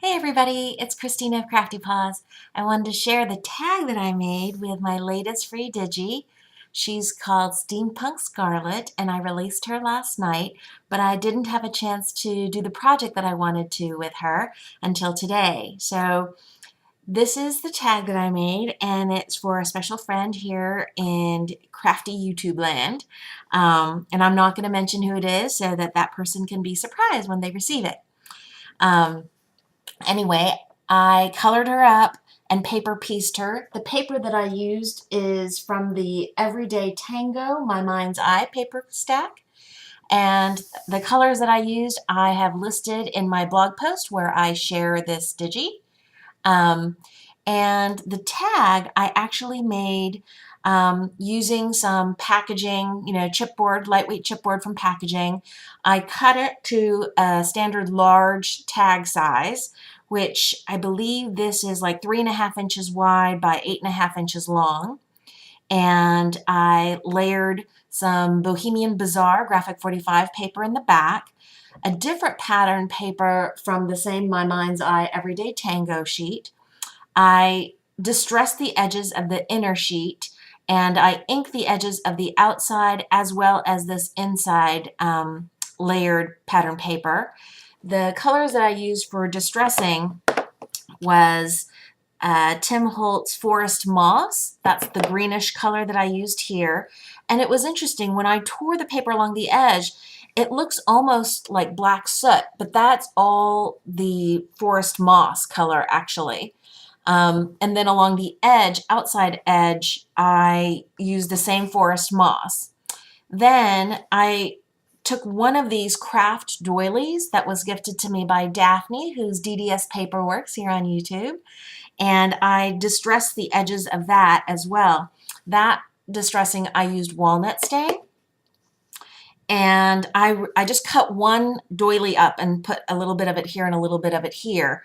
Hey everybody, it's Christina of Crafty Paws. I wanted to share the tag that I made with my latest free digi. She's called Steampunk Scarlett and I released her last night, but I didn't have a chance to do the project that I wanted to with her until today. So this is the tag that I made and it's for a special friend here in crafty YouTube land. And I'm not going to mention who it is so that that person can be surprised when they receive it. Anyway, I colored her up and paper pieced her. The paper that I used is from the Everyday Tango My Mind's Eye paper stack. And the colors that I used, I have listed in my blog post where I share this digi. And the tag I actually made using some packaging, chipboard, lightweight chipboard from packaging. I cut it to a standard large tag size, which I believe this is like 3.5 inches wide by 8.5 inches long. And I layered some Bohemian Bazaar Graphic 45 paper in the back, a different pattern paper from the same My Mind's Eye Everyday Tango sheet. I distressed the edges of the inner sheet and I inked the edges of the outside as well as this inside layered pattern paper. The colors that I used for distressing was Tim Holtz Forest Moss. That's the greenish color that I used here. And it was interesting, when I tore the paper along the edge, it looks almost like black soot, but that's all the forest moss color actually. And then along the edge, outside edge, I used the same forest moss. Then I took one of these craft doilies that was gifted to me by Daphne, who's DDspaperworks here on YouTube, and I distressed the edges of that as well. That distressing, I used walnut stain, and I just cut one doily up and put a little bit of it here and a little bit of it here.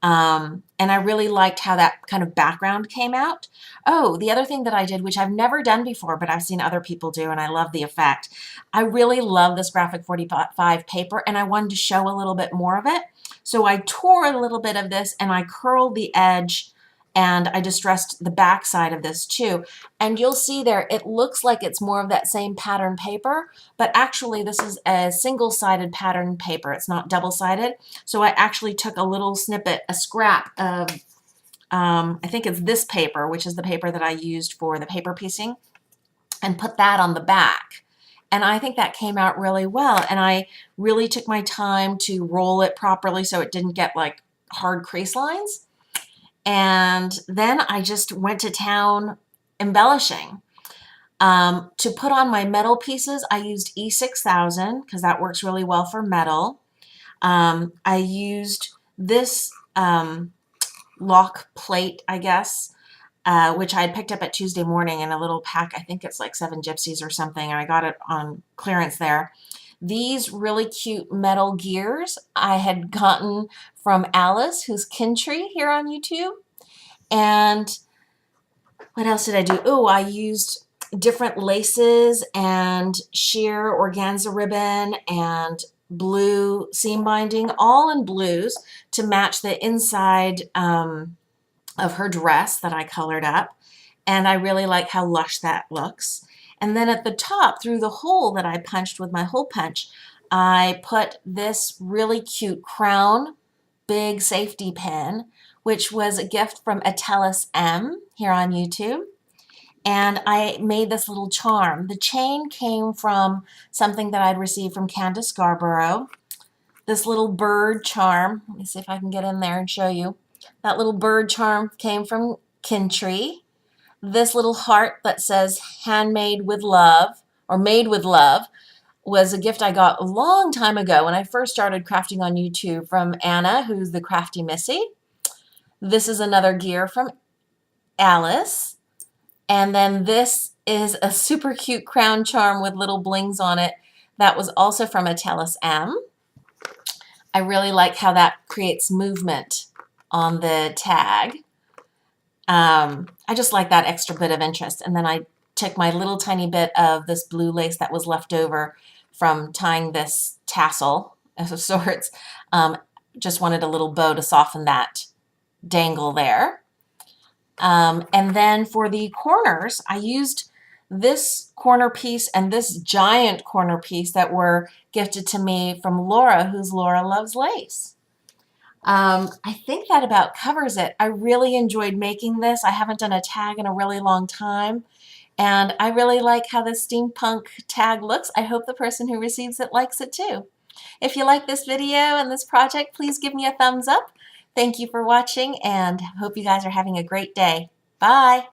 And I really liked how that kind of background came out. Oh, the other thing that I did, which I've never done before, but I've seen other people do, and I love the effect. I really love this Graphic 45 paper, and I wanted to show a little bit more of it. So I tore a little bit of this, and I curled the edge, and I distressed the back side of this too. And you'll see there, it looks like it's more of that same pattern paper, but actually this is a single-sided pattern paper. It's not double-sided. So I actually took a little snippet, a scrap of, I think it's this paper, which is the paper that I used for the paper piecing, and put that on the back. And I think that came out really well. And I really took my time to roll it properly so it didn't get like hard crease lines. And then I just went to town embellishing. To put on my metal pieces, I used E6000 because that works really well for metal. I used this lock plate, I guess, which I had picked up at Tuesday morning in a little pack. I think it's like 7 gypsies or something, and I got it on clearance there. These really cute metal gears I had gotten from Alice, who's Kintri here on YouTube. And what else did I do? Oh, I used different laces and sheer organza ribbon and blue seam binding, all in blues, to match the inside of her dress that I colored up. And I really like how lush that looks. And then at the top, through the hole that I punched with my hole punch, I put this really cute crown big safety pin, which was a gift from Atelis M here on YouTube. And I made this little charm. The chain came from something that I'd received from Candace Scarborough. This little bird charm, let me see if I can get in there and show you. That little bird charm came from Kintri. This little heart that says handmade with love, or made with love, was a gift I got a long time ago when I first started crafting on YouTube from Anna, who's TheCraftymissy. This is another gear from Alice. And then this is a super cute crown charm with little blings on it that was also from Atelis M. I really like how that creates movement on the tag. I just like that extra bit of interest. And then I took my little tiny bit of this blue lace that was left over from tying this tassel of sorts, just wanted a little bow to soften that dangle there. And then for the corners, I used this corner piece and this giant corner piece that were gifted to me from Laura, who's Laura Loves Lace. I think that about covers it. I really enjoyed making this. I haven't done a tag in a really long time, and I really like how the steampunk tag looks. I hope the person who receives it likes it too. If you like this video and this project, please give me a thumbs up. Thank you for watching, and hope you guys are having a great day. Bye!